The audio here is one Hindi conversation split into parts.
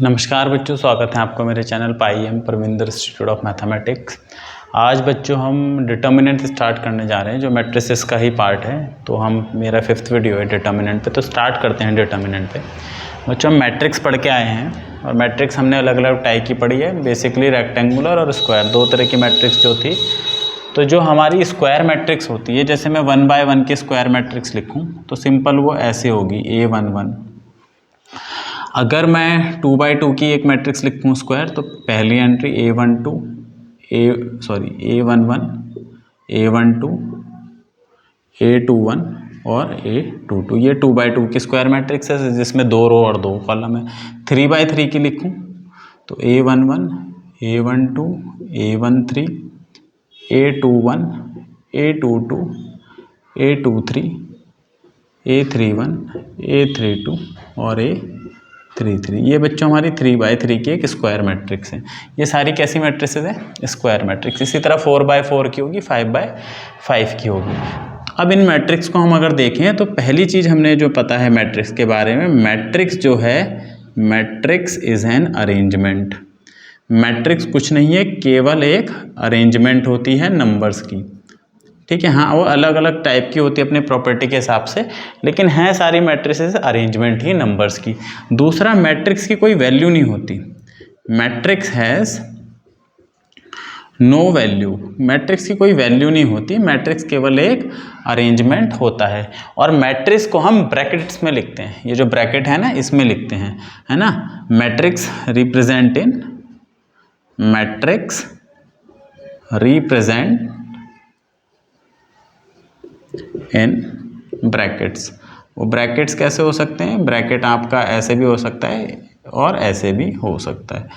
नमस्कार बच्चों, स्वागत है आपको मेरे channel PIM Parvinder institute of mathematics. आज बच्चों हम डिटर्मिनेंट स्टार्ट करने जा रहे हैं जो मैट्रिसेस का ही पार्ट है। तो हम मेरा 5th वीडियो है डिटर्मिनेंट पे, तो स्टार्ट करते हैं डिटर्मिनेंट पे। बच्चों हम मैट्रिक्स पढ़ के आए हैं और मैट्रिक्स हमने अलग अलग टाइप की पढ़ी है, बेसिकली रेक्टेंगुलर और स्क्वायर, दो तरह की मैट्रिक्स जो थी। तो जो हमारी स्क्वायर मैट्रिक्स होती है, जैसे मैं 1 बाय 1 की स्क्वायर मैट्रिक्स लिखूँ तो सिंपल वो ऐसे होगी A11। अगर मैं 2 बाई 2 की एक मैट्रिक्स लिखूँ स्क्वायर, तो पहली एंट्री A11, A12, A21 और A22। ये 2 बाई 2 की स्क्वायर मैट्रिक्स है जिसमें 2 रो और 2 कॉलम है। 3 बाई 3 की लिखूँ तो A11, A12, A13, A21, A22, A23, A31, A32 और A33। ये बच्चों हमारी 3 बाई 3 की एक स्क्वायर मैट्रिक्स है। ये सारी कैसी मैट्रिक्सेस है? Square matrix. इसी तरह 4 बाई 4 की होगी, 5 बाई 5 की होगी। अब इन मैट्रिक्स को हम अगर देखें तो पहली चीज़ हमने जो पता है मैट्रिक्स के बारे में, मैट्रिक्स जो है, matrix is an arrangement. Matrix कुछ नहीं है, केवल एक अरेंजमेंट होती है नंबर्स की। ठीक है, हाँ, वो अलग अलग टाइप की होती है अपने प्रॉपर्टी के हिसाब से, लेकिन हैं सारी मैट्रिसेस अरेंजमेंट ही नंबर्स की। दूसरा, मैट्रिक्स की कोई वैल्यू नहीं होती। Matrix has no value. Matrix की कोई वैल्यू नहीं होती, मैट्रिक्स केवल एक अरेंजमेंट होता है। और मैट्रिक्स को हम ब्रैकेट्स में लिखते हैं, ये जो ब्रैकेट है ना, इसमें लिखते हैं, है ना। Matrix represent in brackets. वो ब्रैकेट्स कैसे हो सकते हैं? ब्रैकेट आपका ऐसे भी हो सकता है और ऐसे भी हो सकता है।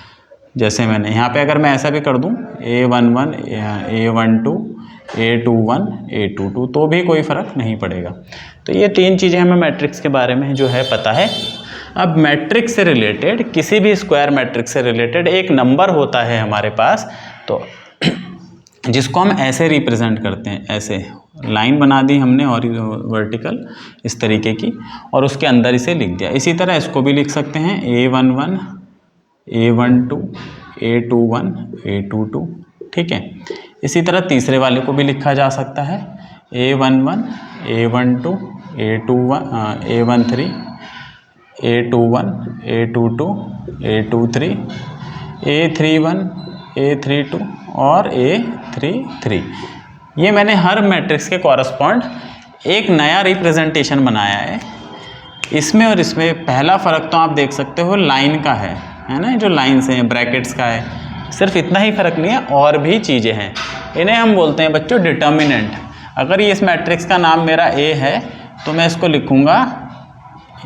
जैसे मैंने यहाँ पे अगर मैं ऐसा भी कर दूँ A11, A12, A21, A22, तो भी कोई फ़र्क नहीं पड़ेगा। तो ये 3 चीज़ें हमें मैट्रिक्स के बारे में जो है पता है। अब मैट्रिक्स से रिलेटेड, किसी भी स्क्वायर मैट्रिक्स से रिलेटेड एक नंबर होता है हमारे पास, तो जिसको हम ऐसे रिप्रेजेंट करते हैं, ऐसे लाइन बना दी हमने और वर्टिकल इस तरीके की, और उसके अंदर इसे लिख दिया। इसी तरह इसको भी लिख सकते हैं A11, A12, A21, A22। ठीक है, इसी तरह तीसरे वाले को भी लिखा जा सकता है A11, A12, A13, A21, A22, A23, A31, A32 और A33। ये मैंने हर मैट्रिक्स के कॉरस्पॉन्ड एक नया रिप्रेजेंटेशन बनाया है। इसमें और इसमें पहला फ़र्क तो आप देख सकते हो लाइन का है ना, जो लाइन्स हैं ब्रैकेट्स का है। सिर्फ इतना ही फ़र्क नहीं है, और भी चीज़ें हैं। इन्हें हम बोलते हैं बच्चों डिटर्मिनेंट। अगर ये इस मैट्रिक्स का नाम मेरा A है तो मैं इसको लिखूँगा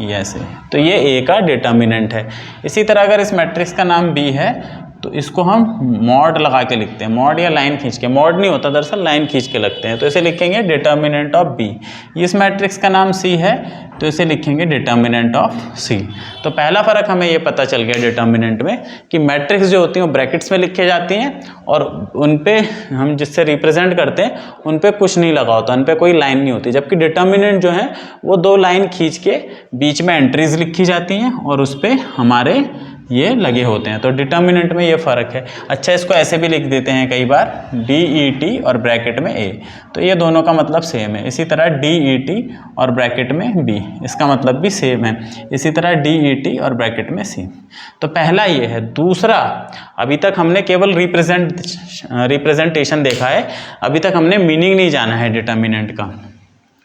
ऐसे, तो ये A का डिटर्मिनेंट है। इसी तरह अगर इस मैट्रिक्स का नाम B है तो इसको हम मॉड लगा के लिखते हैं, मॉड या लाइन खींच के। मॉड नहीं होता दरअसल, लाइन खींच के लगते हैं, तो इसे लिखेंगे डिटर्मिनेंट ऑफ B। इस मैट्रिक्स का नाम C है तो इसे लिखेंगे डिटर्मिनेंट ऑफ C। तो पहला फ़र्क हमें ये पता चल गया डिटर्मिनेंट में कि मैट्रिक्स जो होती हैं वो ब्रैकेट्स में लिखे जाती हैं, और उन पे हम जिससे रिप्रेजेंट करते हैं उन पे कुछ नहीं लगा होता, उन पे कोई लाइन नहीं होती। जबकि डिटर्मिनेंट जो है वो 2 लाइन खींच के बीच में एंट्रीज लिखी जाती हैं और उस पर हमारे ये लगे होते हैं। तो डिटर्मिनेंट में ये फ़र्क है। अच्छा, इसको ऐसे भी लिख देते हैं कई बार DET और ब्रैकेट में A, तो ये दोनों का मतलब सेम है। इसी तरह DET और ब्रैकेट में B, इसका मतलब भी सेम है। इसी तरह DET और ब्रैकेट में C। तो पहला ये है। दूसरा, अभी तक हमने केवल रिप्रेजेंटेशन देखा है, अभी तक हमने मीनिंग नहीं जाना है डिटर्मिनेंट का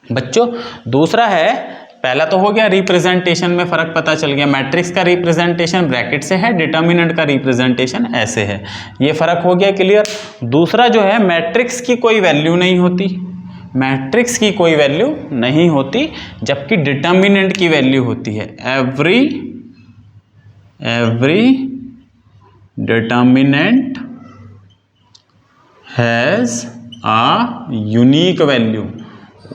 बच्चों। दूसरा है, पहला तो हो गया रिप्रेजेंटेशन में फ़र्क पता चल गया। मैट्रिक्स का रिप्रेजेंटेशन ब्रैकेट से है, डिटर्मिनेंट का रिप्रेजेंटेशन ऐसे है। ये फ़र्क हो गया क्लियर। दूसरा जो है, मैट्रिक्स की कोई वैल्यू नहीं होती, मैट्रिक्स की कोई वैल्यू नहीं होती, जबकि डिटर्मिनेंट की वैल्यू होती है। Every determinant has a unique value.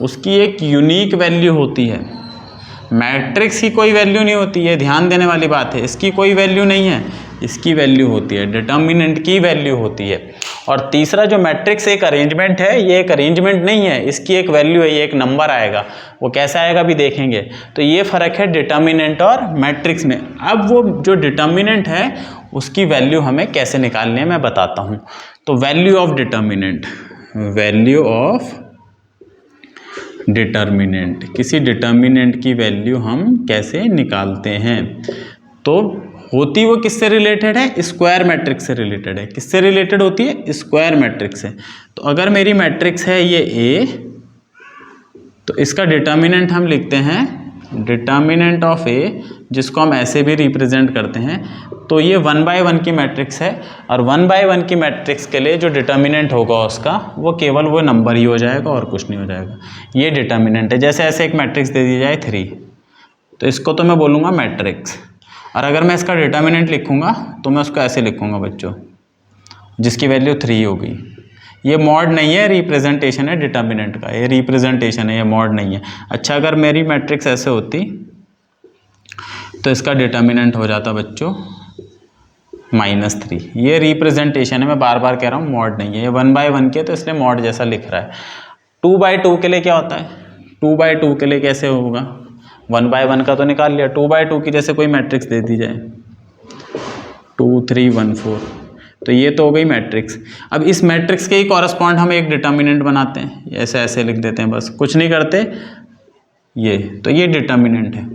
उसकी एक यूनिक वैल्यू होती है। मैट्रिक्स की कोई वैल्यू नहीं होती, ये ध्यान देने वाली बात है। इसकी कोई वैल्यू नहीं है, इसकी वैल्यू होती है, डिटर्मिनेंट की वैल्यू होती है। और तीसरा जो मैट्रिक्स एक अरेंजमेंट है, ये एक अरेंजमेंट नहीं है, इसकी एक वैल्यू है, ये एक नंबर आएगा, वो कैसा आएगा भी देखेंगे। तो ये फ़र्क है डिटर्मिनेंट और मैट्रिक्स में। अब वो जो डिटर्मिनेंट है उसकी वैल्यू हमें कैसे निकालनी है मैं बताता हूँ। तो value of determinant, value of determinant, किसी डिटर्मिनेंट की वैल्यू हम कैसे निकालते हैं। तो होती वो किससे रिलेटेड है, स्क्वायर मैट्रिक्स से रिलेटेड है। किससे रिलेटेड होती है, स्क्वायर मैट्रिक्स से। तो अगर मेरी मैट्रिक्स है ये ए, तो इसका डिटर्मिनेंट हम लिखते हैं डिटर्मिनेंट ऑफ ए, जिसको हम ऐसे भी रिप्रेजेंट करते हैं। तो ये 1/1 की मैट्रिक्स है, और 1/1 की मैट्रिक्स के लिए जो डिटर्मिनेंट होगा उसका वो केवल वो नंबर ही हो जाएगा और कुछ नहीं हो जाएगा। ये डिटर्मिनेंट है। जैसे ऐसे एक मैट्रिक्स दे दी जाए 3, तो इसको तो मैं बोलूँगा मैट्रिक्स, और अगर मैं इसका डिटर्मिनेंट लिखूँगा तो मैं उसको ऐसे लिखूँगा बच्चों, जिसकी वैल्यू 3 होगी। ये मॉड नहीं है, रिप्रेजेंटेशन है डिटर्मिनेंट का, ये रिप्रेजेंटेशन है, ये मॉड नहीं है। अच्छा, अगर मेरी मैट्रिक्स ऐसे होती तो इसका डिटर्मिनेंट हो जाता बच्चों -3। ये रिप्रेजेंटेशन है, मैं बार बार कह रहा हूँ, मॉड नहीं है। ये 1/1 के तो इसलिए मॉड जैसा लिख रहा है। 2/2 के लिए क्या होता है, 2/2 के लिए कैसे होगा, 1/1 का तो निकाल लिया, 2/2 की जैसे कोई मैट्रिक्स दे दी जाए 2 3 1 4, तो ये तो हो गई मैट्रिक्स। अब इस मैट्रिक्स के ही कॉरस्पॉन्ड हम एक डिटर्मिनेंट बनाते हैं, ऐसे ऐसे लिख देते हैं, बस कुछ नहीं करते ये। तो ये डिटर्मिनेंट है,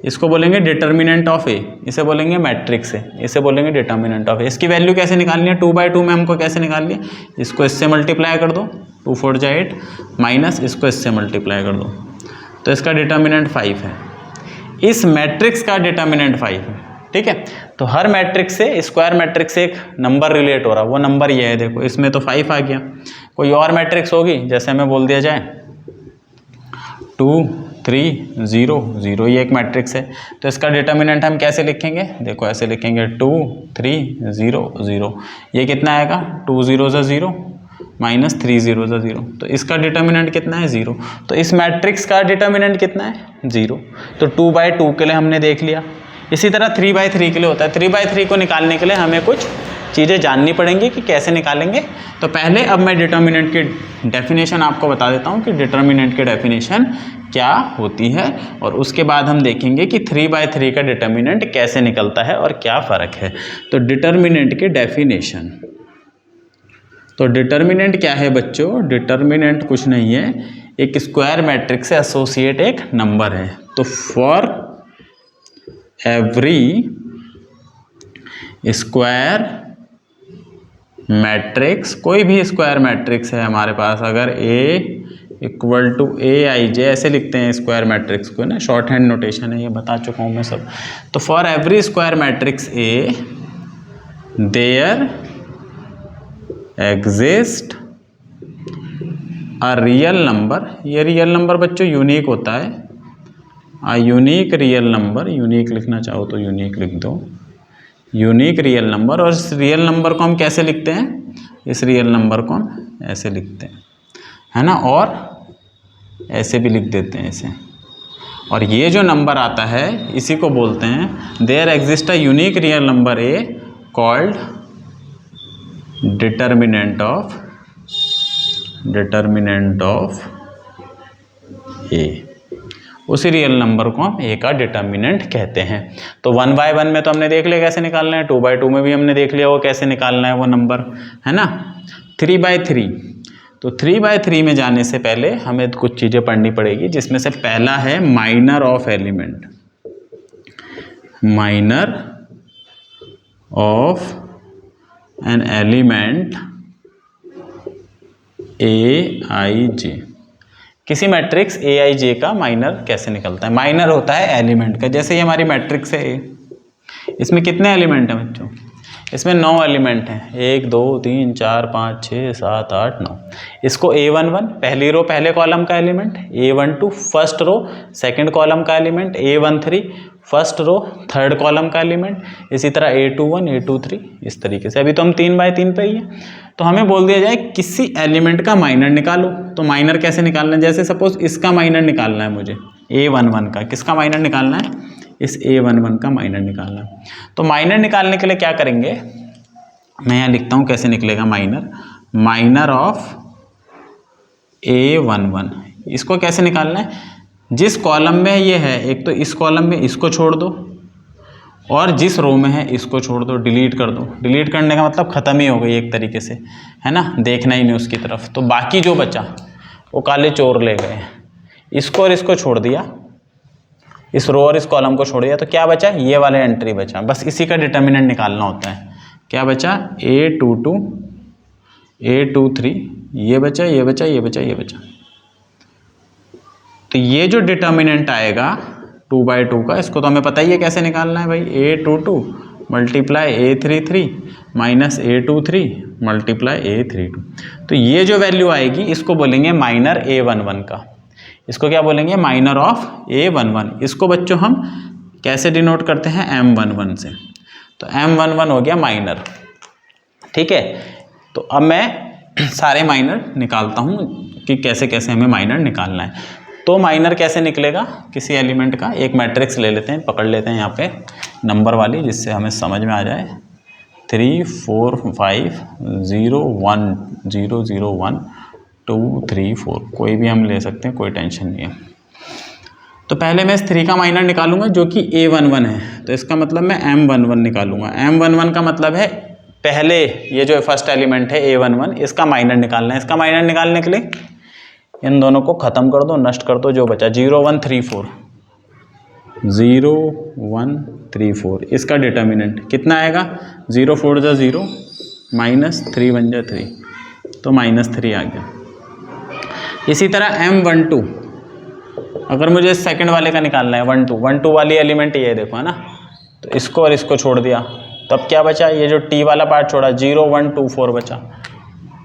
इसको बोलेंगे डिटर्मिनेंट ऑफ ए, इसे बोलेंगे मैट्रिक्स है, इसे बोलेंगे डिटर्मिनेंट ऑफ ए। इसकी वैल्यू कैसे निकालनी है, 2/2 में हमको कैसे निकालनी है, इसको इससे मल्टीप्लाई कर दो, 2 4 जा 8, माइनस इसको इससे मल्टीप्लाई कर दो, तो इसका डिटर्मिनेंट 5 है। इस मैट्रिक्स का डिटर्मिनेंट 5 है, ठीक है। तो हर मैट्रिक्स से, स्क्वायर मैट्रिक्स से एक नंबर रिलेट हो रहा है, वो नंबर ये है, देखो इसमें तो 5 आ गया। कोई और मैट्रिक्स होगी, जैसे हमें बोल दिया जाए 2 3 0 0, ये एक मैट्रिक्स है, तो इसका डिटर्मिनेंट हम कैसे लिखेंगे, देखो ऐसे लिखेंगे 2 3 0 0। ये कितना आएगा, 2 0 0 माइनस 3 0 0, तो इसका डिटर्मिनेंट कितना है 0। तो इस मैट्रिक्स का डिटर्मिनेंट कितना है 0। तो 2/2 के लिए हमने देख लिया। इसी तरह 3/3 के लिए होता है। 3/3 को निकालने के लिए हमें कुछ चीज़ें जाननी पड़ेंगी कि कैसे निकालेंगे। तो पहले अब मैं डिटर्मिनेंट की डेफिनेशन आपको बता देता हूँ कि डिटर्मिनेंट की डेफिनेशन क्या होती है, और उसके बाद हम देखेंगे कि 3/3 का डिटर्मिनेंट कैसे निकलता है और क्या फ़र्क है। तो डिटर्मिनेंट की डेफिनेशन, तो डिटर्मिनेंट क्या है बच्चों, डिटर्मिनेंट कुछ नहीं है, एक स्क्वायर मैट्रिक्स से एसोसिएट एक नंबर है। तो फॉर एवरी स्क्वायर मैट्रिक्स, कोई भी स्क्वायर मैट्रिक्स है हमारे पास, अगर A = AIJ ऐसे लिखते हैं स्क्वायर मैट्रिक्स को ना, शॉर्ट हैंड नोटेशन है, ये बता चुका हूँ मैं सब। तो for every square matrix A there exist a real number, ये रियल नंबर बच्चों यूनिक होता है, a unique real number, unique लिखना चाहो तो यूनिक लिख दो, यूनिक रियल नंबर। और इस रियल नंबर को हम कैसे लिखते हैं, इस रियल नंबर को हम ऐसे लिखते हैं, है ना, और ऐसे भी लिख देते हैं इसे। और ये जो नंबर आता है इसी को बोलते हैं there exist a unique real number A called determinant of A. उसी रियल नंबर को हम ए का डिटर्मिनेंट कहते हैं। तो 1/1 में तो हमने देख लिया कैसे निकालना है, 2/2 में भी हमने देख लिया वो कैसे निकालना है वो नंबर, है ना। 3/3, तो 3/3 में जाने से पहले हमें कुछ चीज़ें पढ़नी पड़ेगी, जिसमें से पहला है minor of element, minor of an element AIJ। किसी मैट्रिक्स AIJ का माइनर कैसे निकलता है, माइनर होता है एलिमेंट का। जैसे ये हमारी मैट्रिक्स है A, इसमें कितने एलिमेंट हैं बच्चों, इसमें 9 एलिमेंट हैं, 1 2 3 4 5 6 7 8 9। इसको A11 पहली रो पहले कॉलम का element, A12 first row second column का element, A13 first row third column का एलिमेंट, इसी तरह A21 A23 इस तरीके से। अभी तो हम 3/3 पे ही है। तो हमें बोल दिया जाए किसी एलिमेंट का माइनर निकालो, तो माइनर कैसे निकालना है, जैसे सपोज इसका माइनर निकालना है मुझे A11 का, किसका माइनर निकालना है, इस A11 का माइनर निकालना। तो माइनर निकालने के लिए क्या करेंगे, मैं यहाँ लिखता हूँ कैसे निकलेगा माइनर। माइनर ऑफ A11 इसको कैसे निकालना है, जिस कॉलम में ये है एक तो इस कॉलम में इसको छोड़ दो और जिस रो में है इसको छोड़ दो, डिलीट कर दो। डिलीट करने का मतलब ख़त्म ही हो गई एक तरीके से, है ना, देखना ही नहीं उसकी तरफ। तो बाकी जो बचा वो काले चोर ले गए, इसको और इसको छोड़ दिया, इस रो और इस कॉलम को छोड़ दिया, तो क्या बचा, ये वाला एंट्री बचा। बस इसी का डिटर्मिनेंट निकालना होता है। क्या बचा, A22 A23, ये बचा ये बचा ये बचा ये बचा। तो ये जो डिटर्मिनेंट आएगा 2/2 का, इसको तो हमें पता ही है कैसे निकालना है भाई। A22 multiply A33 minus A23 multiply A32। तो ये जो वैल्यू आएगी इसको बोलेंगे माइनर A11 का। इसको क्या बोलेंगे, माइनर ऑफ A11। इसको बच्चों हम कैसे डिनोट करते हैं, M11 से। तो M11 हो गया माइनर। ठीक है, तो अब मैं सारे माइनर निकालता हूँ कि कैसे कैसे हमें माइनर निकालना है। तो माइनर कैसे निकलेगा किसी एलिमेंट का, एक मैट्रिक्स ले लेते हैं, पकड़ लेते हैं यहाँ पे नंबर वाली, जिससे हमें समझ में आ जाए। 3 4 5 0 1 0 0 1 2 3 4, कोई भी हम ले सकते हैं, कोई टेंशन नहीं है। तो पहले मैं इस 3 का माइनर निकालूंगा जो कि A11 है, तो इसका मतलब मैं M11 निकालूंगा। M11 का मतलब है पहले ये जो फर्स्ट एलिमेंट है A11, इसका माइनर निकालना है। इसका माइनर निकालने के लिए इन दोनों को ख़त्म कर दो, नष्ट कर दो, जो बचा 0 1 3 4 0 1 3 4। इसका डिटर्मिनेंट कितना आएगा, 0 4 जा 0 माइनस 3 1 जा 3, तो -3 आ गया। इसी तरह M12, अगर मुझे सेकंड वाले का निकालना है 12 वाली एलिमेंट ये देखो, है ना, तो इसको और इसको छोड़ दिया, तब क्या बचा, ये जो T वाला पार्ट छोड़ा, 0 1 2 4 बचा।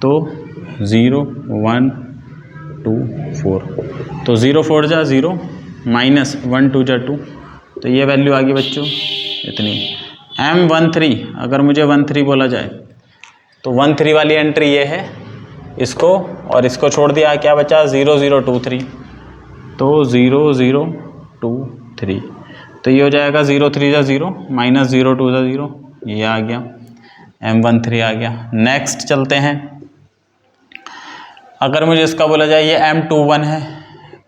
तो 0 1 2 4, तो 0 4 जा 0 माइनस 1 2 जा 2, तो ये वैल्यू आ गई बच्चों इतनी। M13, अगर मुझे 13 बोला जाए तो 13 वाली एंट्री ये है, इसको और इसको छोड़ दिया, क्या बचा, 0 0 2 3, तो 0 0 2 3, तो ये हो जाएगा 0 3 जा 0 माइनस 0 2 जा 0, ये आ गया M13 आ गया। नेक्स्ट चलते हैं, अगर मुझे इसका बोला जाए ये M21 है,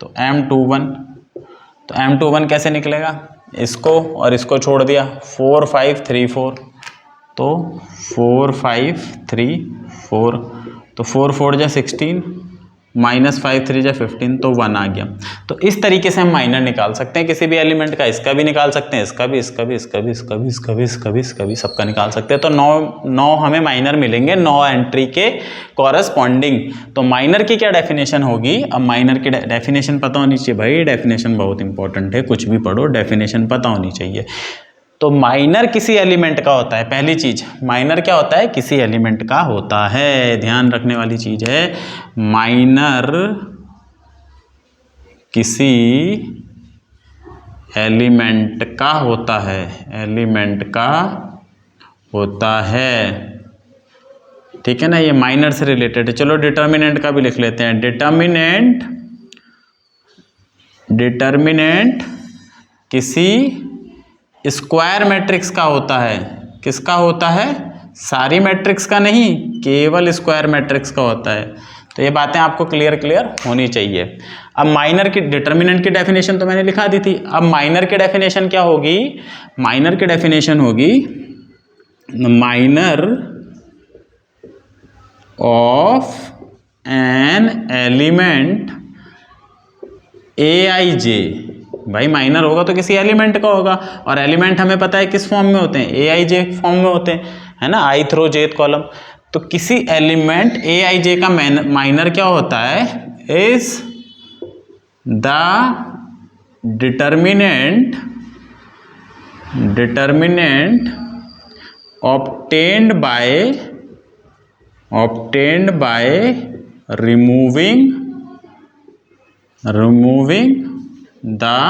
तो M21 कैसे निकलेगा, इसको और इसको छोड़ दिया, 4 5 3 4, तो 4 5 3 4, तो 4 4 जा 16 माइनस 5 3 जा 15, तो 1 आ गया। तो इस तरीके से हम माइनर निकाल सकते हैं किसी भी एलिमेंट का, इसका भी निकाल सकते हैं, इसका भी, इसका भी, इसका भी, इसका भी, इसका भी, इसका भी, इसका भी, सबका निकाल सकते हैं। तो 9 हमें माइनर मिलेंगे 9 एंट्री के कॉरस्पॉन्डिंग। तो माइनर की क्या डेफिनेशन होगी, अब माइनर की डेफिनेशन पता होनी चाहिए भाई, डेफिनेशन बहुत इंपॉर्टेंट है, कुछ भी पढ़ो डेफिनेशन पता होनी चाहिए। तो माइनर किसी एलिमेंट का होता है, पहली चीज माइनर क्या होता है, किसी एलिमेंट का होता है, ध्यान रखने वाली चीज है। माइनर किसी एलिमेंट का होता है, एलिमेंट का होता है, ठीक है ना, ये माइनर से रिलेटेड है। चलो डिटर्मिनेंट का भी लिख लेते हैं। डिटर्मिनेंट किसी स्क्वायर मैट्रिक्स का होता है। किसका होता है, सारी मैट्रिक्स का नहीं, केवल स्क्वायर मैट्रिक्स का होता है। तो ये बातें आपको क्लियर होनी चाहिए। अब माइनर की डिटर्मिनेंट की डेफिनेशन तो मैंने लिखा दी थी। अब माइनर की डेफिनेशन क्या होगी, माइनर की डेफिनेशन होगी minor of an element Aij। भाई माइनर होगा तो किसी एलिमेंट का होगा, और एलिमेंट हमें पता है किस फॉर्म में होते हैं, Aij फॉर्म में होते हैं, है ना, ith रो jth कॉलम। तो किसी एलिमेंट Aij का माइनर क्या होता है, is the determinant obtained by removing the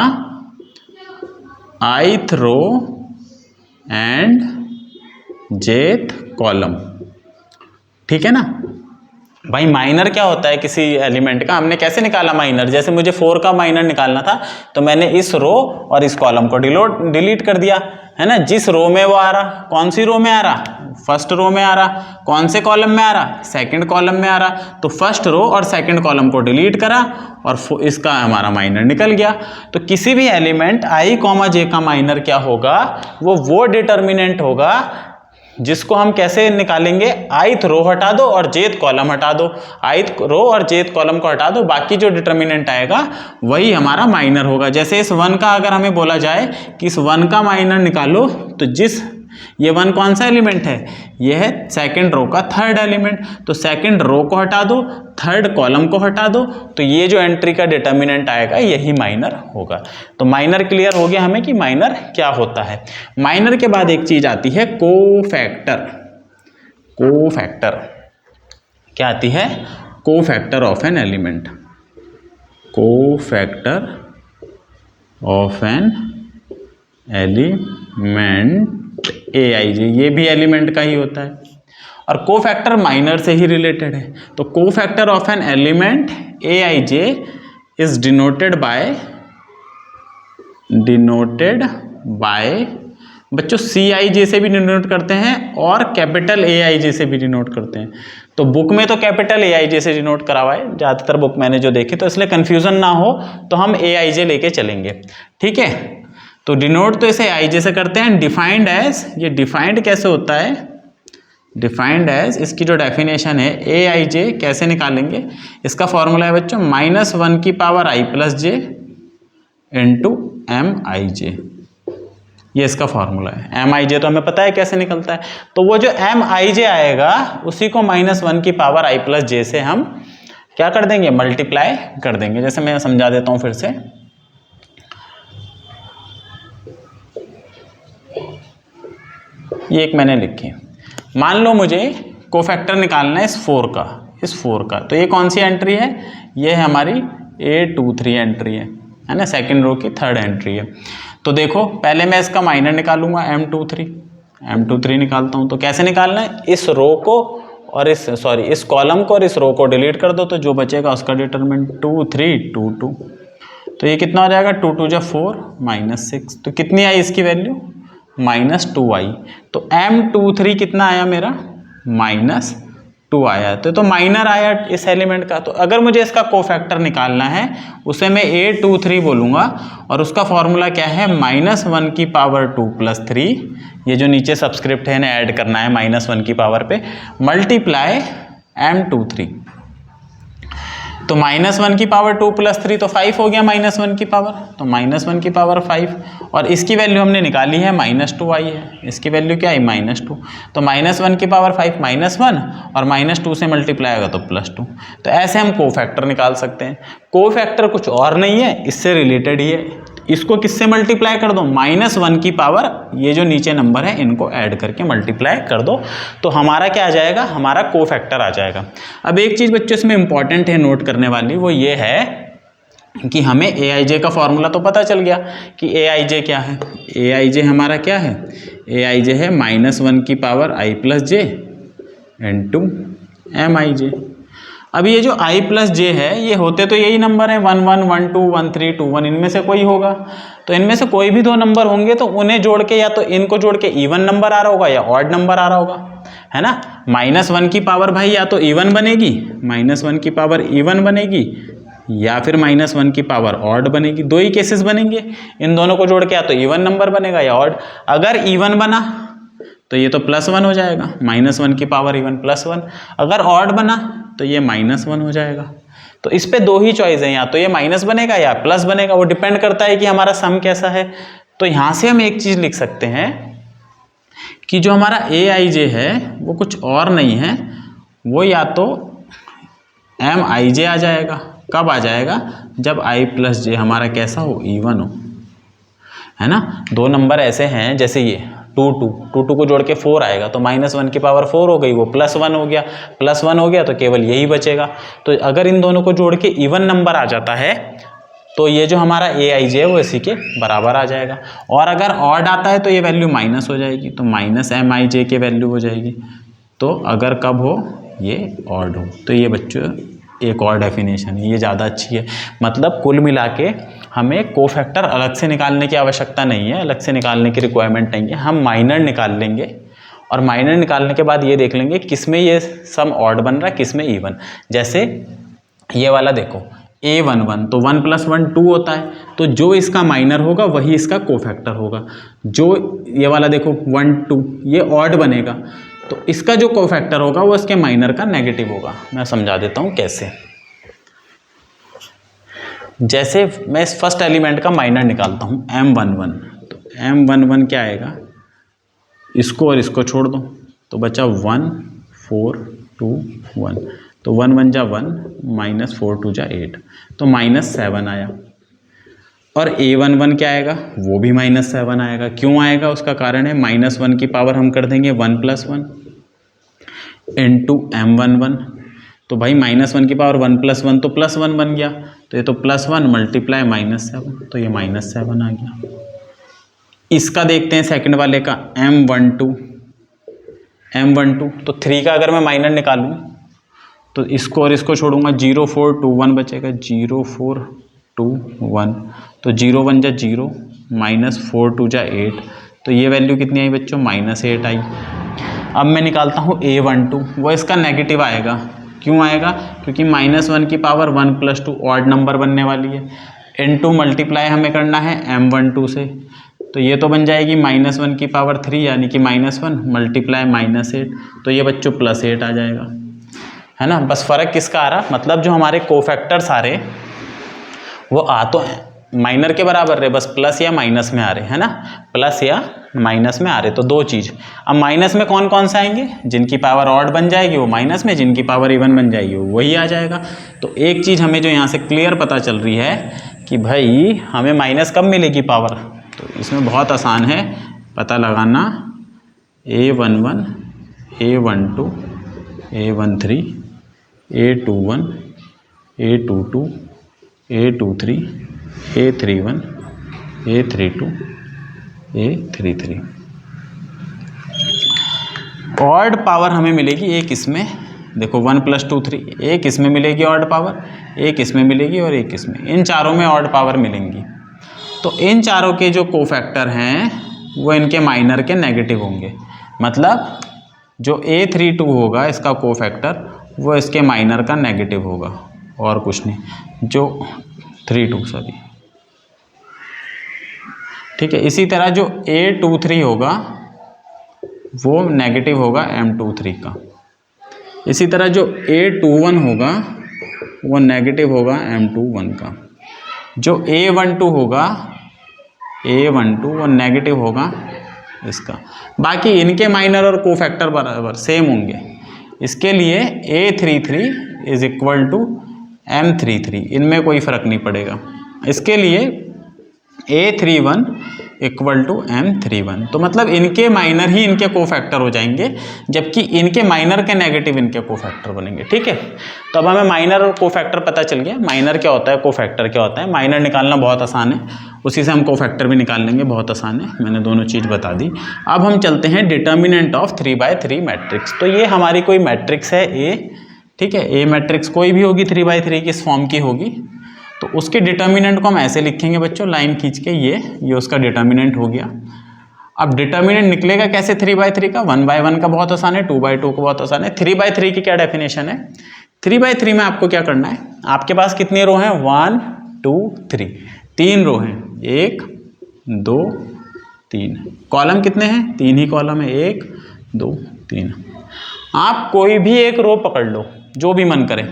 ith row and jth column. ठीक है ना, भाई माइनर क्या होता है किसी एलिमेंट का, हमने कैसे निकाला माइनर, जैसे मुझे 4 का माइनर निकालना था तो मैंने इस रो और इस कॉलम को डिलीट कर दिया, है ना। जिस रो में वो आ रहा, कौन सी रो में आ रहा, फर्स्ट रो में आ रहा, कौन से कॉलम में आ रहा, सेकंड कॉलम में आ रहा, तो फर्स्ट रो और सेकंड कॉलम को डिलीट करा और इसका हमारा माइनर निकल गया। तो किसी भी एलिमेंट i, j का माइनर क्या होगा, वो डिटर्मिनेंट होगा जिसको हम कैसे निकालेंगे, ith रो हटा दो और jth कॉलम हटा दो, ith रो और jth कॉलम को हटा दो, बाकी जो डिटर्मिनेंट आएगा वही हमारा माइनर होगा। जैसे इस 1 का अगर हमें बोला जाए कि इस 1 का माइनर निकालो, तो ये 1 कौन सा एलिमेंट है, ये है सेकंड रो का थर्ड एलिमेंट, तो सेकंड रो को हटा दो, थर्ड कॉलम को हटा दो, तो ये जो एंट्री का डिटर्मिनेंट आएगा यही माइनर होगा। तो माइनर क्लियर हो गया हमें कि माइनर क्या होता है। माइनर के बाद एक चीज आती है कोफैक्टर। कोफैक्टर क्या आती है, cofactor of an element. Cofactor of an element aij, ये भी एलिमेंट का ही होता है और कोफैक्टर माइनर से ही रिलेटेड है। तो cofactor of an element aij is denoted by बच्चों cij से भी डिनोट करते हैं और कैपिटल aij से भी डिनोट करते हैं। तो बुक में तो कैपिटल aij से डिनोट करा हुआ है ज़्यादातर बुक मैंने जो देखी, तो इसलिए कंफ्यूजन ना हो तो हम aij लेके चलेंगे, ठीक है। तो डिनोट तो इसे aij से करते हैं। डिफाइंड एज, ये डिफाइंड कैसे होता है, डिफाइंड एज इसकी जो डेफिनेशन है aij कैसे निकालेंगे, इसका फॉर्मूला है बच्चों -1 की power i plus j into mij, ये इसका फॉर्मूला है। mij तो हमें पता है कैसे निकलता है, तो वो जो mij आएगा उसी को -1 की पावर i प्लस j से हम क्या कर देंगे, मल्टीप्लाई कर देंगे। जैसे मैं समझा देता हूँ फिर से, ये एक मैंने लिखी, मान लो मुझे कोफैक्टर निकालना है इस 4 का, तो ये कौन सी एंट्री है, ये है हमारी A23 एंट्री है ना, सेकंड रो की थर्ड एंट्री है। तो देखो पहले मैं इसका माइनर निकालूंगा M23 निकालता हूँ। तो कैसे निकालना है, इस रो को और इस कॉलम को और इस रो को डिलीट कर दो, तो जो बचेगा उसका डिटरमिनेंट 2 3 2 2, तो ये कितना हो जाएगा 2 2 जा 4 -6, तो कितनी आई इसकी वैल्यू -2i। तो M23 कितना आया मेरा, -2 आया, तो माइनर आया इस एलिमेंट का। तो अगर मुझे इसका कोफैक्टर निकालना है उसे मैं A23 बोलूँगा और उसका फॉर्मूला क्या है, -1 की पावर 2 प्लस 3, ये जो नीचे सब्सक्रिप्ट है इन्हें ऐड करना है -1 की पावर पे, मल्टीप्लाई M23। तो -1 की पावर 2 प्लस 3 तो 5 हो गया, -1 की पावर, तो -1 की पावर 5, और इसकी वैल्यू हमने निकाली है -2 आई है, इसकी वैल्यू क्या आई -2, तो -1 की पावर 5 -1 और -2 से मल्टीप्लाई होगा तो +2। तो ऐसे हम कोफैक्टर निकाल सकते हैं। कोफैक्टर कुछ और नहीं है, इससे रिलेटेड ही है। इसको किससे मल्टीप्लाई कर दो, -1 की पावर, ये जो नीचे नंबर है इनको ऐड करके मल्टीप्लाई कर दो, तो हमारा क्या आ जाएगा, हमारा कोफैक्टर आ जाएगा। अब एक चीज़ बच्चों इसमें इंपॉर्टेंट है नोट करने वाली, वो ये है कि हमें aij का फॉर्मूला तो पता चल गया कि aij क्या है। aij हमारा क्या है, aij है -1 की power i plus j into mij। अब ये जो i प्लस j है, ये होते तो यही नंबर है 1 1 1 2 1 3 2 1, इनमें से कोई होगा। तो इनमें से कोई भी 2 नंबर होंगे तो उन्हें जोड़ के, या तो इनको जोड़ के इवन नंबर आ रहा होगा या ऑड नंबर आ रहा होगा, है ना। -1 की पावर भाई या तो इवन बनेगी, -1 की पावर इवन बनेगी, या फिर -1 की पावर ऑड बनेगी। 2 ही केसेस बनेंगे, इन दोनों को जोड़ के या तो इवन नंबर बनेगा या ऑड। अगर इवन बना तो ये तो +1 हो जाएगा, -1 की पावर इवन +1। अगर ऑड बना तो ये -1 हो जाएगा। तो इस पे 2 ही चॉइस है, या तो ये माइनस बनेगा या प्लस बनेगा, वो डिपेंड करता है कि हमारा सम कैसा है। तो यहाँ से हम एक चीज़ लिख सकते हैं कि जो हमारा aij है वो कुछ और नहीं है, वो या तो mij आ जाएगा। कब आ जाएगा, जब i प्लस j हमारा कैसा हो, इवन हो, है ना। 2 नंबर ऐसे हैं, जैसे ये 2 2 को जोड़ के 4 आएगा, तो -1 की पावर 4 हो गई, वो +1 हो गया, +1 हो गया तो केवल यही बचेगा। तो अगर इन दोनों को जोड़ के इवन नंबर आ जाता है तो ये जो हमारा aij है वो इसी के बराबर आ जाएगा। और अगर ऑड आता है तो ये वैल्यू माइनस हो जाएगी, तो -mij की वैल्यू हो जाएगी। तो अगर कब हो ये ऑड हो। तो ये बच्चों एक और डेफिनेशन है, ये ज़्यादा अच्छी है। मतलब कुल मिला के हमें कोफैक्टर अलग से निकालने की आवश्यकता नहीं है, अलग से निकालने की रिक्वायरमेंट नहीं है। हम माइनर निकाल लेंगे और माइनर निकालने के बाद ये देख लेंगे किस में ये सम ऑड बन रहा है, किस में इवन। जैसे ये वाला देखो A11, तो 1 + 1 2 होता है, तो जो इसका माइनर होगा वही इसका कोफैक्टर होगा। जो ये वाला देखो 1 2, ये ऑड बनेगा, तो इसका जो कोफैक्टर होगा वो इसके माइनर का नेगेटिव होगा। मैं समझा देता हूँ कैसे। जैसे मैं इस फर्स्ट एलिमेंट का माइनर निकालता हूँ M11, तो M11 क्या आएगा, इसको और इसको छोड़ दो तो बचा 1 4 2 1, तो 1 1 जा 1 -4 2 जा 8, तो -7 आया। और A11 क्या आएगा, वो भी -7 आएगा। क्यों आएगा, उसका कारण है -1 की पावर हम कर देंगे 1 + 1 इंटू M11, तो भाई -1 की पावर 1 + 1 तो +1 बन गया, तो ये तो +1 मल्टीप्लाई -7, तो ये -7 आ गया। इसका देखते हैं सेकंड वाले का M12, तो 3 का अगर मैं माइनर निकालूं तो इसको और इसको छोड़ूंगा, 0 4 2 1 बचेगा, 0 4 2 1, तो 0 1 जा 0 -4 2 जा 8, तो ये वैल्यू कितनी आई बच्चों, -8 आई। अब मैं निकालता हूँ A12, वो इसका नेगेटिव आएगा। क्यों आएगा, क्योंकि -1 की पावर 1 + 2 ऑड नंबर बनने वाली है, इनटू मल्टीप्लाई हमें करना है M12 से, तो ये तो बन जाएगी -1 की पावर 3 यानी कि -1 मल्टीप्लाई -8, तो ये बच्चों +8 आ जाएगा, है ना। बस फ़र्क किसका आ रहा, मतलब जो हमारे कोफैक्टर्स आ रहे वो आ तो माइनर के बराबर रहे, बस प्लस या माइनस में आ रहे, है ना, प्लस या माइनस में आ रहे। तो दो चीज़, अब माइनस में कौन कौन से आएंगे, जिनकी पावर ऑड बन जाएगी वो माइनस में, जिनकी पावर इवन बन जाएगी वो वही आ जाएगा। तो एक चीज़ हमें जो यहाँ से क्लियर पता चल रही है कि भाई हमें माइनस कब मिलेगी पावर, तो इसमें बहुत आसान है पता लगाना, A11 A12 A13 A21 A22 A23 A31 A32 A33। Odd power हमें मिलेगी एक इसमें, देखो 1 + 2 3, एक इसमें मिलेगी ऑड पावर, एक इसमें मिलेगी और एक इसमें, इन चारों में ऑड पावर मिलेंगी। तो इन चारों के जो कोफैक्टर हैं वो इनके माइनर के नेगेटिव होंगे, मतलब जो A32 होगा इसका कोफैक्टर वो इसके माइनर का नेगेटिव होगा और कुछ नहीं, जो 32 सॉरी, ठीक है। इसी तरह जो A23 होगा वो नेगेटिव होगा M23 का, इसी तरह जो A21 होगा वो नेगेटिव होगा M21 का, जो A12 होगा A12 वो नेगेटिव होगा इसका। बाकी इनके माइनर और कोफैक्टर बराबर सेम होंगे, इसके लिए A33 = M33, इनमें कोई फ़र्क नहीं पड़ेगा। इसके लिए A31 = M31, तो मतलब इनके माइनर ही इनके कोफैक्टर हो जाएंगे, जबकि इनके माइनर के नेगेटिव इनके कोफैक्टर बनेंगे, ठीक है। तो अब हमें माइनर और कोफैक्टर पता चल गया, माइनर क्या होता है, कोफैक्टर क्या होता है। माइनर निकालना बहुत आसान है, उसी से हम कोफैक्टर भी निकाल लेंगे, बहुत आसान है, मैंने दोनों चीज़ बता दी। अब हम चलते हैं डिटर्मिनेंट ऑफ 3/3 मैट्रिक्स। तो ये हमारी कोई मैट्रिक्स है A, ठीक है, A मैट्रिक्स कोई भी होगी 3/3 की इस फॉर्म की होगी, तो उसके डिटर्मिनेंट को हम ऐसे लिखेंगे बच्चों, लाइन खींच के, ये उसका डिटर्मिनेंट हो गया। अब डिटर्मिनेंट निकलेगा कैसे 3/3 का, 1/1 का बहुत आसान है, 2/2 का बहुत आसान है। 3/3 की क्या डेफिनेशन है, 3/3 में आपको क्या करना है, आपके पास कितने रो हैं, 1 2 3, 3 रो हैं, 1 2 3, कॉलम कितने हैं, 3 ही कॉलम है, 1 2 3। आप कोई भी एक रो पकड़ लो, जो भी मन करे,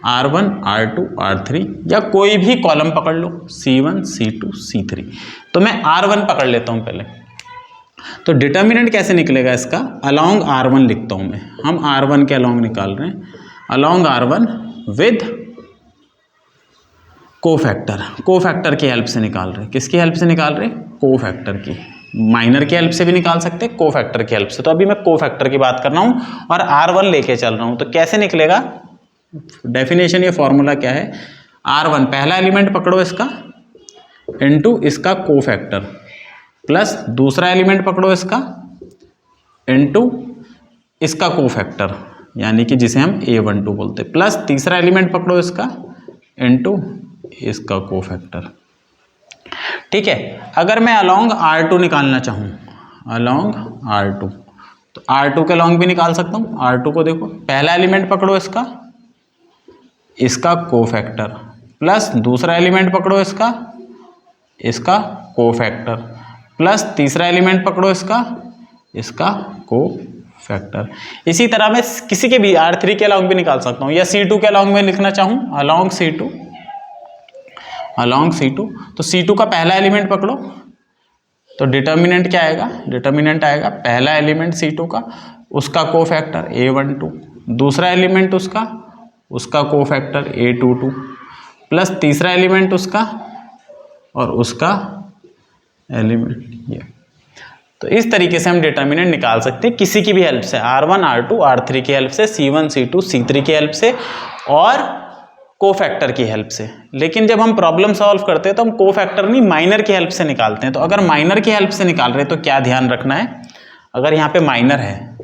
R1 R2 R3, या कोई भी कॉलम पकड़ लो, C1 C2 C3। तो मैं R1 पकड़ लेता हूं पहले, तो डिटर्मिनेंट कैसे निकलेगा इसका, अलोंग R1 लिखता हूं मैं, हम R1 के अलोंग निकाल रहे हैं, अलोंग R1 विद कोफैक्टर की हेल्प से निकाल रहे हैं। किसकी हेल्प से निकाल रहे हैं, कोफैक्टर की, माइनर की हेल्प से भी निकाल सकते हैं, कोफैक्टर की हेल्प से। तो अभी मैं कोफैक्टर की बात कर रहा हूं और R1 लेके चल रहा हूं, तो कैसे निकलेगा, डेफिनेशन, ये फॉर्मूला क्या है, R1 पहला एलिमेंट पकड़ो इसका, इनटू इसका कोफैक्टर, प्लस दूसरा एलिमेंट पकड़ो इसका, इनटू इसका कोफैक्टर, यानी कि जिसे हम A12 बोलते हैं, प्लस तीसरा एलिमेंट पकड़ो इसका इनटू इसका कोफैक्टर। ठीक है, अगर मैं अलॉन्ग R2 निकालना चाहूँ, अलॉन्ग R2, तो R2 के अलॉन्ग भी निकाल सकता हूँ। R2 को देखो, पहला एलिमेंट पकड़ो इसका कोफैक्टर, प्लस दूसरा एलिमेंट पकड़ो इसका कोफैक्टर, प्लस तीसरा एलिमेंट पकड़ो इसका कोफैक्टर। इसी तरह मैं किसी के भी R3 के अलॉन्ग भी निकाल सकता हूँ, या C2 के अलॉन्ग में लिखना चाहूँ, अलॉन्ग C2, तो C2 का पहला एलिमेंट पकड़ो, तो डिटर्मिनेंट क्या आएगा, डिटर्मिनेंट आएगा पहला एलिमेंट C2 का, उसका कोफैक्टर A12, दूसरा एलिमेंट उसका कोफैक्टर A22, प्लस तीसरा एलिमेंट उसका और उसका एलिमेंट ये। तो इस तरीके से हम डिटर्मिनेंट निकाल सकते हैं किसी की भी हेल्प से, R1, R2, R3 की हेल्प से, C1, C2, C3 की हेल्प से और कोफैक्टर की हेल्प से। लेकिन जब हम प्रॉब्लम सॉल्व करते हैं तो हम कोफैक्टर नहीं, माइनर की हेल्प से निकालते हैं। तो अगर माइनर की हेल्प से निकाल रहे हैं तो क्या ध्यान रखना है, अगर यहाँ पे माइनर है,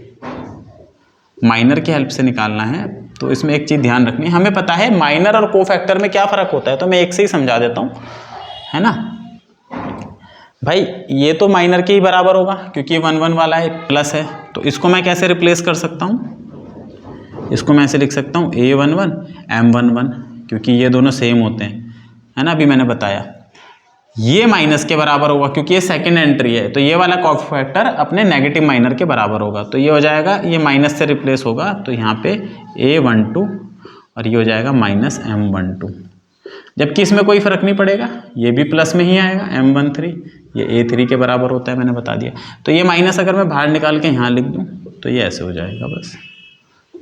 माइनर की हेल्प से निकालना है, तो इसमें एक चीज़ ध्यान रखनी है, हमें पता है माइनर और कोफैक्टर में क्या फ़र्क होता है, तो मैं एक से ही समझा देता हूँ, है ना भाई। ये तो माइनर के ही बराबर होगा क्योंकि 1 1 वाला है, प्लस है, तो इसको मैं कैसे रिप्लेस कर सकता हूँ, इसको मैं ऐसे लिख सकता हूँ A11 M11, क्योंकि ये दोनों सेम होते हैं, है ना, अभी मैंने बताया। ये माइनस के बराबर होगा क्योंकि ये सेकंड एंट्री है, तो ये वाला कोफैक्टर अपने नेगेटिव माइनर के बराबर होगा, तो ये हो जाएगा, ये माइनस से रिप्लेस होगा, तो यहाँ पे A12 और ये हो जाएगा माइनस M12, जबकि इसमें कोई फर्क नहीं पड़ेगा, ये भी प्लस में ही आएगा M13, ये A3 के बराबर होता है, मैंने बता दिया। तो ये माइनस अगर मैं बाहर निकाल के यहाँ लिख दूँ तो ये ऐसे हो जाएगा, बस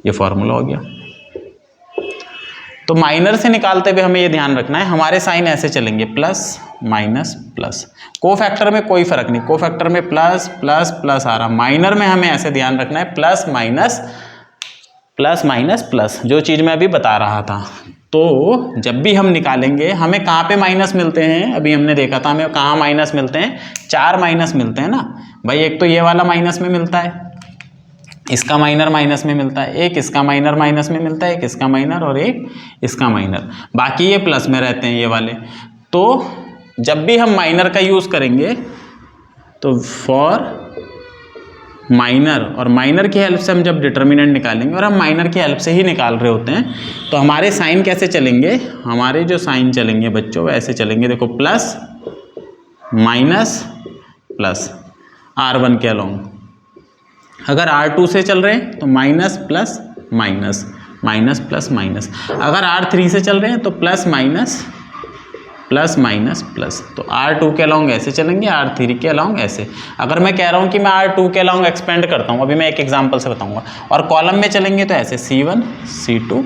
ये फॉर्मूला हो गया। तो माइनर से निकालते हुए हमें ये ध्यान रखना है, हमारे साइन ऐसे चलेंगे, प्लस माइनस प्लस। कोफैक्टर में कोई फर्क नहीं, कोफैक्टर में प्लस प्लस प्लस आ रहा, माइनर में हमें ऐसे ध्यान रखना है, plus minus plus minus plus, जो चीज़ मैं अभी बता रहा था। तो जब भी हम निकालेंगे हमें कहाँ पे माइनस मिलते हैं, अभी हमने देखा था हमें कहाँ माइनस मिलते हैं, 4 माइनस मिलते हैं ना भाई। एक तो ये वाला माइनस में मिलता है, इसका माइनर माइनस में मिलता है, एक इसका माइनर माइनस में मिलता है, एक इसका माइनर और एक इसका माइनर, बाकी ये प्लस में रहते हैं ये वाले। तो जब भी हम माइनर का यूज़ करेंगे तो फॉर माइनर, और माइनर की हेल्प से हम जब डिटर्मिनेंट निकालेंगे, और हम माइनर की हेल्प से ही निकाल रहे होते हैं, तो हमारे साइन कैसे चलेंगे, हमारे जो साइन चलेंगे बच्चों वो ऐसे चलेंगे, देखो प्लस माइनस प्लस R1 के अलॉन्ग। अगर R2 से चल रहे हैं तो minus plus minus, minus plus minus. अगर R3 से चल रहे हैं तो plus minus plus minus plus. तो R2 के अलॉन्ग ऐसे चलेंगे, R3 के अलॉन्ग ऐसे। अगर मैं कह रहा हूँ कि मैं R2 के अलॉन्ग एक्सपेंड करता हूँ, अभी मैं एक एग्जांपल से बताऊँगा, और कॉलम में चलेंगे तो ऐसे C1 C2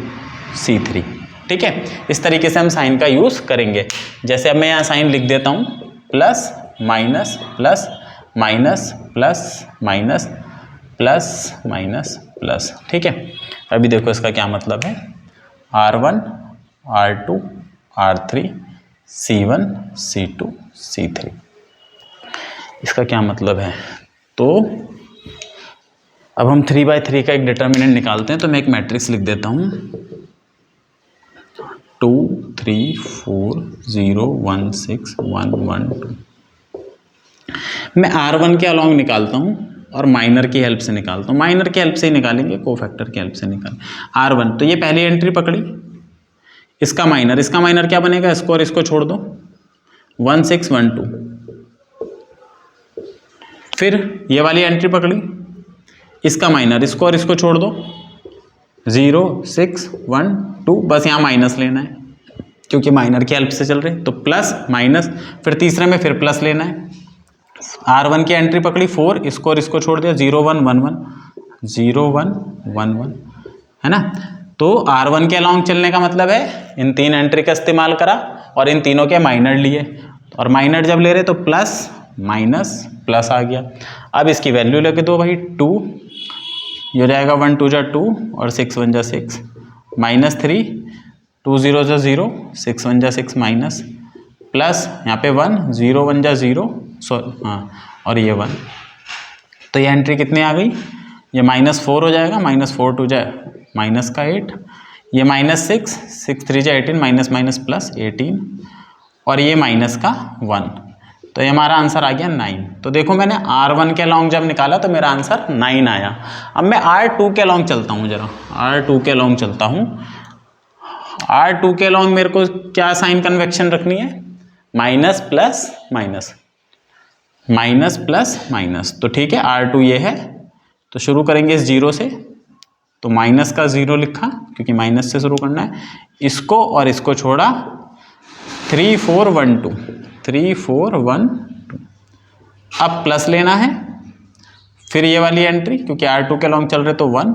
C3, ठीक है। इस तरीके से हम साइन का यूज़ करेंगे। जैसे अब मैं यहाँ साइन लिख देता हूँ, plus minus plus minus plus minus plus minus plus, ठीक है। अभी देखो इसका क्या मतलब है, R1 R2 R3 C1 C2 C3, इसका क्या मतलब है। तो अब हम 3/3 का एक डिटर्मिनेंट निकालते हैं। तो मैं एक मैट्रिक्स लिख देता हूँ, 2 3 4 0 1 6 1 1 2। मैं R1 के अलॉन्ग निकालता हूँ और माइनर की हेल्प से निकालता हूँ, माइनर की हेल्प से ही निकालेंगे, कोफैक्टर की हेल्प से निकाल। R1 तो ये पहली एंट्री पकड़ी, इसका माइनर क्या बनेगा, इसको और इसको छोड़ दो, 1 6 1 2। फिर ये वाली एंट्री पकड़ी, इसका माइनर, इसको और इसको छोड़ दो, 0 6 1 2। बस यहाँ माइनस लेना है क्योंकि माइनर की हेल्प से चल रहे, तो प्लस माइनस, फिर तीसरे में फिर प्लस लेना है। R1 की एंट्री पकड़ी 4, इसको और इसको छोड़ दिया, 0 1 1 1 0 1 1 1, है ना। तो R1 के अलॉन्ग चलने का मतलब है इन 3 एंट्री का इस्तेमाल करा और इन तीनों के माइनर लिए, और माइनर जब ले रहे तो प्लस माइनस प्लस आ गया। अब इसकी वैल्यू लगे दो भाई, 2, ये हो जाएगा 1 2 जा 2 और 6 1 जा 6, माइनस 3, 2 0 जा 0, 6 1 जा 6 माइनस, प्लस यहाँ पे 1 0 1 जा 0, हाँ, और ये 1। तो ये एंट्री कितनी आ गई, ये -4 हो जाएगा, -4 टू जाए माइनस का 8, ये -6, 6 3 जा 18, माइनस माइनस प्लस 18, और ये माइनस का 1, तो ये हमारा आंसर आ गया 9। तो देखो मैंने R1 के अलॉन्ग जब निकाला तो मेरा आंसर 9 आया। अब मैं R2 के अलॉन्ग चलता हूँ, जरा R2 के अलॉन्ग चलता हूँ। R2 के अलॉन्ग मेरे को क्या साइन कन्वेक्शन रखनी है, minus plus minus, minus plus minus. तो ठीक है, R2 ये है, तो शुरू करेंगे इस 0 से, तो माइनस का 0 लिखा क्योंकि माइनस से शुरू करना है, इसको और इसको छोड़ा, 3 4 1 2, 3 4 1 2। अब प्लस लेना है, फिर ये वाली एंट्री क्योंकि R2 के लॉन्ग चल रहे तो 1,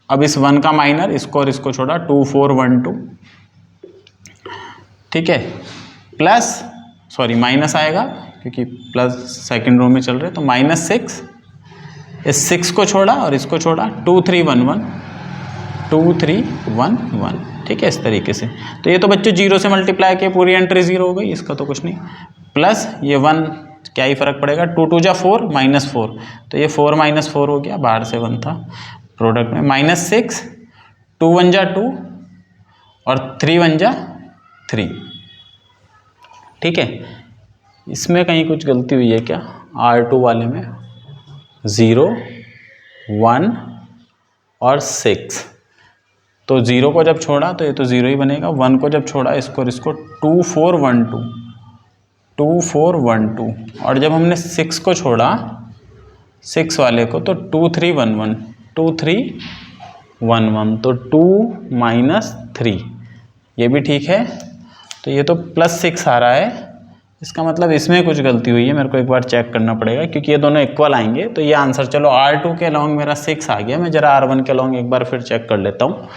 अब इस 1 का माइनर, इसको और इसको छोड़ा, 2 4 1 2, ठीक है, प्लस सॉरी माइनस आएगा क्योंकि प्लस सेकंड रो में चल रहे, तो -6, इस 6 को छोड़ा और इसको छोड़ा, 2 3 1 1, 2 3 1 1, ठीक है, इस तरीके से। तो ये तो बच्चों 0 से मल्टीप्लाई किए पूरी एंट्री 0 हो गई, इसका तो कुछ नहीं, प्लस ये 1, क्या ही फर्क पड़ेगा, 2 2 जा 4 -4, तो ये 4 -4 हो गया, बाहर से 1 था प्रोडक्ट में, -6, 2 1 जा 2 और 3 1 जा 3, ठीक है। इसमें कहीं कुछ गलती हुई है क्या, R2 वाले में 0 1 और 6, तो 0 को जब छोड़ा तो ये तो 0 ही बनेगा, 1 को जब छोड़ा इसको और इसको, 2 4 1 2, 2 4 1 2, और जब हमने 6 को छोड़ा 6 वाले को तो 2 3 1 1, 2 3 1 1, तो 2 -3, ये भी ठीक है। तो ये तो +6 आ रहा है, इसका मतलब इसमें कुछ गलती हुई है, मेरे को एक बार चेक करना पड़ेगा क्योंकि ये दोनों इक्वल आएंगे। तो ये आंसर, चलो R2 के अलॉन्ग मेरा 6 आ गया, मैं जरा R1 के अलॉन्ग एक बार फिर चेक कर लेता हूँ,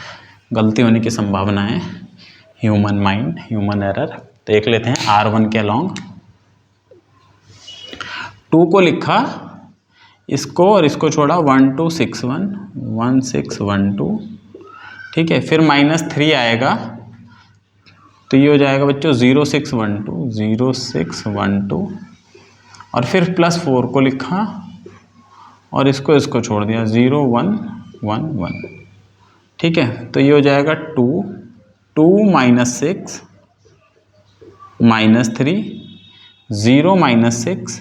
गलती होने की संभावना है, ह्यूमन माइंड, ह्यूमन एरर। देख लेते हैं R1 के अलॉन्ग, 2 को लिखा, इसको और इसको छोड़ा, 1 2 6 1 1 6 1 2, ठीक है, फिर -3 आएगा, तो ये हो जाएगा बच्चों 0 6 1 2 0 6 1 2, और फिर +4 को लिखा और इसको छोड़ दिया, 0 1 1 1, ठीक है। तो ये हो जाएगा 2 2 -6 -3 0 -6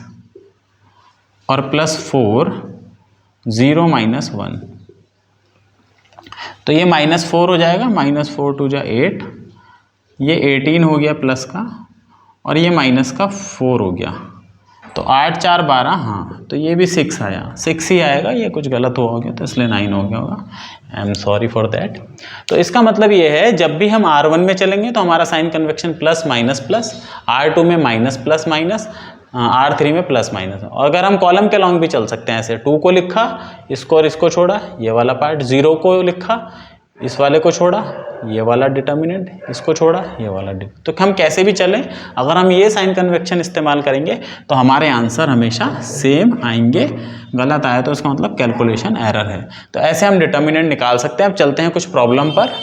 और +4 0 -1, तो ये -4 हो जाएगा, -4 2 जा 8, ये 18 हो गया प्लस का, और ये माइनस का 4 हो गया, तो 8 4 12, हाँ, तो ये भी 6 आया, 6 ही आएगा, ये कुछ गलत हुआ होगा तो इसलिए 9 हो गया होगा, I am sorry for that. तो इसका मतलब ये है, जब भी हम R1 में चलेंगे तो हमारा sign convection plus minus plus, R2 में माइनस प्लस माइनस, R3 में प्लस माइनस। और अगर हम कॉलम के लॉन्ग भी चल सकते हैं ऐसे, 2 को लिखा, इसको और इसको छोड़ा, ये वाला पार्ट, 0 को लिखा, इस वाले को छोड़ा, ये वाला डिटर्मिनेंट, इसको छोड़ा, ये वाला तो हम कैसे भी चलें, अगर हम ये साइन कन्वेक्शन इस्तेमाल करेंगे तो हमारे आंसर हमेशा सेम आएंगे, गलत आया तो इसका मतलब कैलकुलेशन एरर है। तो ऐसे हम डिटर्मिनेंट निकाल सकते हैं। अब चलते हैं कुछ प्रॉब्लम पर।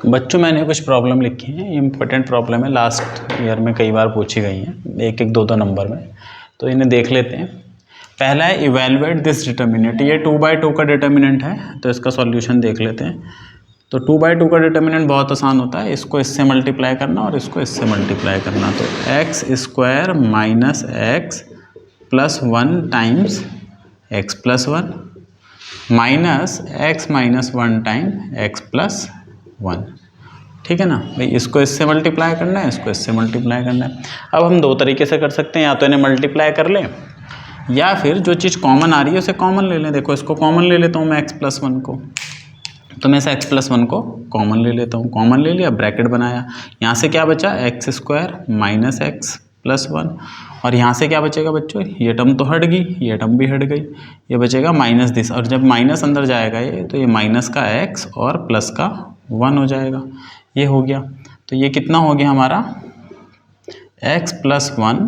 बच्चों मैंने कुछ प्रॉब्लम लिखी हैं, इम्पोर्टेंट प्रॉब्लम है, लास्ट ईयर में कई बार पूछी गई हैं, 1 1 2 2 नंबर में, तो इन्हें देख लेते हैं। पहला है इवेलुएट दिस डिटर्मिनेंट, ये 2/2 का डिटर्मिनेंट है, तो इसका सॉल्यूशन देख लेते हैं। तो 2/2 का डिटर्मिनेंट बहुत आसान होता है, इसको इससे मल्टीप्लाई करना और इसको इससे मल्टीप्लाई करना, तो x² minus x plus 1 times x plus 1 minus x minus 1 time x plus 1, ठीक है ना भाई। इसको इससे मल्टीप्लाई करना है, इसको इससे मल्टीप्लाई करना है। अब हम दो तरीके से कर सकते हैं, या तो इन्हें मल्टीप्लाई कर लें या फिर जो चीज़ कॉमन आ रही है उसे कॉमन ले लें। देखो इसको कॉमन ले लेता हूँ मैं, x प्लस 1 को, तो मैं इस x प्लस 1 को कॉमन ले लेता हूँ, कॉमन ले लिया, ब्रैकेट बनाया, यहाँ से क्या बचा x² माइनस x प्लस 1, और यहाँ से क्या बचेगा बच्चों, ये टर्म तो हट गई, ये टर्म भी हट गई, ये बचेगा माइनस दिस, और जब माइनस अंदर जाएगा ये, तो ये माइनस का x और प्लस का 1 हो जाएगा, ये हो गया। तो ये कितना हो गया हमारा, x प्लस 1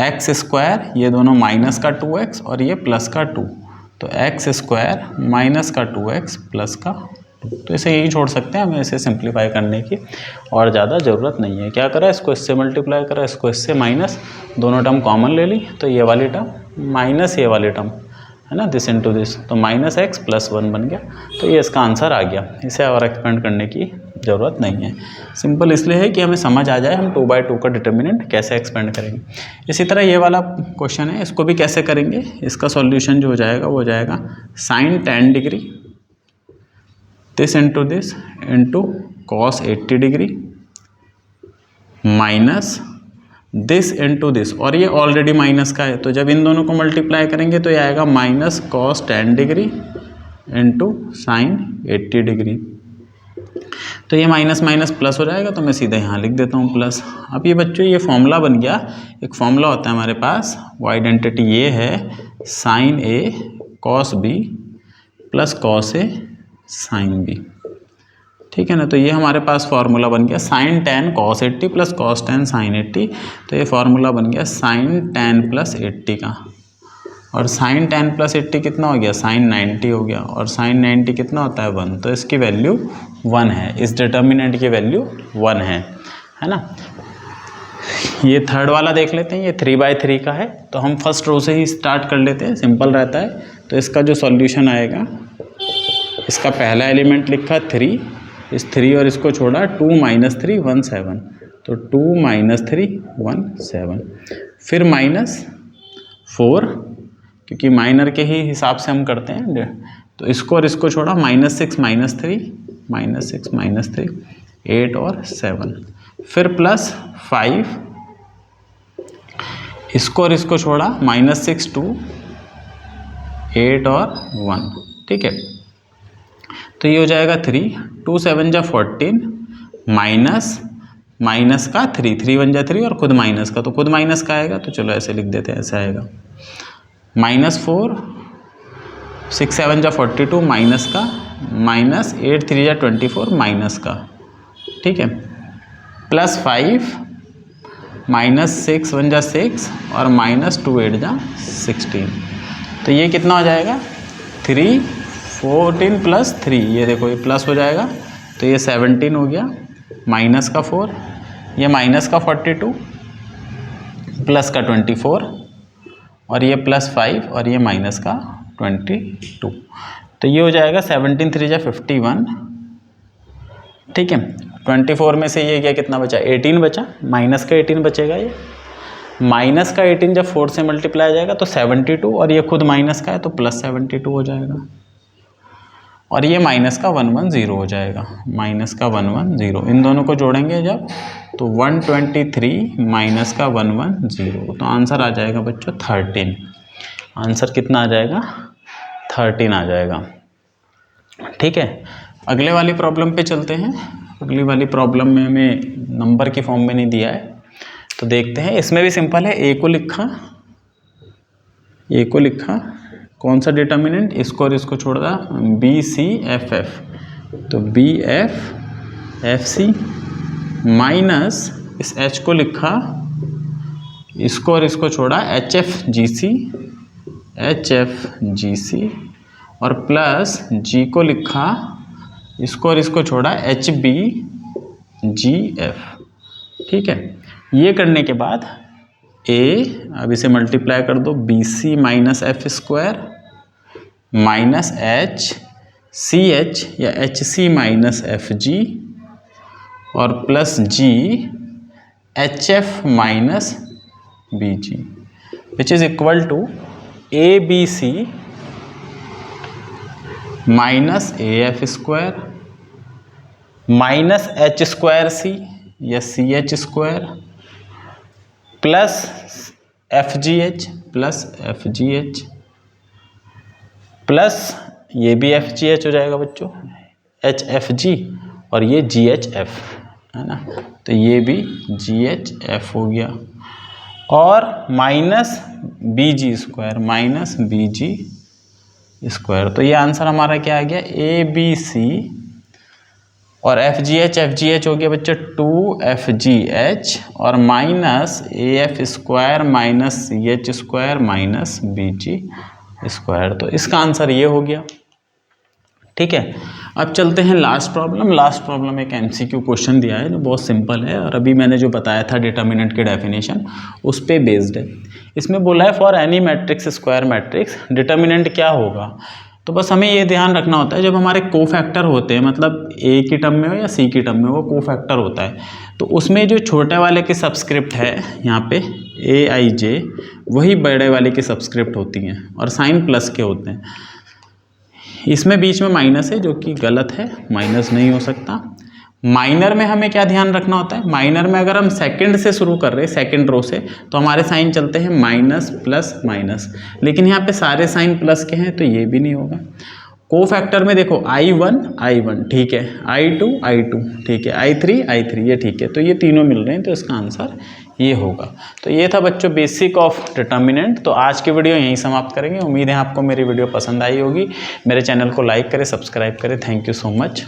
x², ये दोनों माइनस का 2x और ये प्लस का 2, तो x² माइनस का 2x प्लस का तो इसे यही छोड़ सकते हैं, हमें इसे सिंप्लीफाई करने की और ज़्यादा ज़रूरत नहीं है। क्या करा, इसको इससे मल्टीप्लाई करा, इसको इससे माइनस, दोनों टर्म कॉमन ले ली, तो ये वाली टर्म माइनस ये वाली टर्म है ना, दिस इंटू दिस, तो माइनस एक्स प्लस 1 बन गया। तो ये इसका आंसर आ गया, इसे और एक्सपेंड करने की ज़रूरत नहीं है। सिंपल इसलिए है कि हमें समझ आ जाए हम 2/2 का डिटर्मिनेंट कैसे एक्सपेंड करेंगे। इसी तरह ये वाला क्वेश्चन है, इसको भी कैसे करेंगे, इसका सॉल्यूशन जो हो जाएगा वो हो जाएगा sine 10 degree this into this into cos 80 degree minus this into this, और ये ऑलरेडी माइनस का है, तो जब इन दोनों को मल्टीप्लाई करेंगे तो ये आएगा minus cos 10 degree into sine 80 degree. तो ये माइनस माइनस प्लस हो जाएगा, तो मैं सीधे यहाँ लिख देता हूँ प्लस। अब ये बच्चों ये फॉर्मूला बन गया, एक फॉर्मूला होता है हमारे पास, वो आइडेंटिटी ये है sign A cos B plus cos A sine B, ठीक है ना। तो ये हमारे पास फार्मूला बन गया sine 10 cos 80 plus cos 10 sine 80, तो ये फार्मूला बन गया साइन 10 प्लस 80 का, और साइन 10 प्लस 80 कितना हो गया, साइन 90 हो गया, और साइन 90 कितना होता है 1, तो इसकी वैल्यू 1 है, इस डिटर्मिनेंट की वैल्यू 1 है ना। ये थर्ड वाला देख लेते हैं, ये 3/3 का है, तो हम फर्स्ट रो से ही स्टार्ट कर लेते हैं, सिंपल रहता है। तो इसका जो सॉल्यूशन आएगा, इसका पहला एलिमेंट लिखा 3, इस 3 और इसको छोड़ा 2 - 3 1 7, तो 2 - 3 1 7, फिर -4, क्योंकि माइनर के ही हिसाब से हम करते हैं, तो इसको और इसको छोड़ा -6 - 3 -6 - 3 8 और 7, फिर +5, इसको और इसको छोड़ा -6 2 8 और 1, ठीक है। तो ये हो जाएगा 3, 2 7 जा 14 माइनस का 3 3 1 जा 3 और खुद माइनस का, तो खुद माइनस का आएगा, तो चलो ऐसे लिख देते हैं, ऐसे आएगा -4 6 7 जा 42 माइनस का, -8 3 जा 24 माइनस का, ठीक है, +5 -6 1 जा 6 और -2 8 जा 16, तो ये कितना हो जाएगा 3 14 + 3, ये देखो ये प्लस हो जाएगा, तो ये 17 हो गया, माइनस का 4, ये माइनस का 42 प्लस का 24 और ये +5 और ये माइनस का 22, तो ये हो जाएगा 17 3 जा 51, ठीक है। 24 में से ये क्या कितना बचा, 18 बचा, माइनस का 18 बचेगा, ये माइनस का 18 जब 4 से मल्टीप्लाई जाएगा तो 72, और ये खुद माइनस का है तो +72 हो जाएगा, और ये माइनस का 110 हो जाएगा, माइनस का 110, इन दोनों को जोड़ेंगे जब तो 123 माइनस का 110, तो आंसर आ जाएगा बच्चों 13, आंसर कितना आ जाएगा 13 आ जाएगा, ठीक है। अगले वाली प्रॉब्लम पे चलते हैं। अगली वाली प्रॉब्लम में हमें नंबर की फॉर्म में नहीं दिया है, तो देखते हैं, इसमें भी सिंपल है, ए को लिखा कौन सा डिटर्मिनेंट, इसको और इसको छोड़ दा BCFF, तो BFFC माइनस इस H को लिखा, इसको और इसको छोड़ा HFGC और प्लस G को लिखा, इसको और इसको छोड़ा HBGF, ठीक है। ये करने के बाद A, अब इसे मल्टीप्लाई कर दो, BC - F² माइनस HCH या HC - FG और plus G HF - BG, which is equal to ABC minus AF² minus H² या CH² प्लस FGH प्लस ये भी FGH हो जाएगा बच्चों, HFG, और ये GHF है ना, तो ये भी GHF हो गया, और माइनस BG², तो ये आंसर हमारा क्या आ गया, ABC और FGH हो गया बच्चों 2FGH और minus AF² minus CH² minus BG², तो इसका आंसर ये हो गया, ठीक है। अब चलते हैं लास्ट प्रॉब्लम। लास्ट प्रॉब्लम एक एमसीक्यू क्वेश्चन दिया है जो बहुत सिंपल है और अभी मैंने जो बताया था डिटर्मिनेंट की डेफिनेशन उस पे बेस्ड है। इसमें बोला है for any matrix square matrix determinant क्या होगा। तो बस हमें ये ध्यान रखना होता है जब हमारे कोफैक्टर होते हैं, मतलब ए की टर्म में हो या सी की टर्म में, वो कोफैक्टर होता है तो उसमें जो छोटे वाले की सब्सक्रिप्ट है यहाँ पे ए आई जे, वही बड़े वाले की सब्सक्रिप्ट होती हैं और साइन प्लस के होते हैं। इसमें बीच में माइनस है जो कि गलत है, माइनस नहीं हो सकता। माइनर में हमें क्या ध्यान रखना होता है, माइनर में अगर हम सेकंड से शुरू कर रहे हैं, सेकंड रो से, तो हमारे साइन चलते हैं माइनस प्लस माइनस, लेकिन यहाँ पे सारे साइन प्लस के हैं तो ये भी नहीं होगा। कोफैक्टर में देखो I1 ठीक है, I2 ठीक है, I3 ये ठीक है, तो ये तीनों मिल रहे हैं तो इसका आंसर ये होगा। तो ये था बच्चों बेसिक ऑफ डिटर्मिनेंट। तो आज की वीडियो यहीं समाप्त करेंगे। उम्मीद है आपको मेरी वीडियो पसंद आई होगी। मेरे चैनल को लाइक करें, सब्सक्राइब करें। Thank you so much.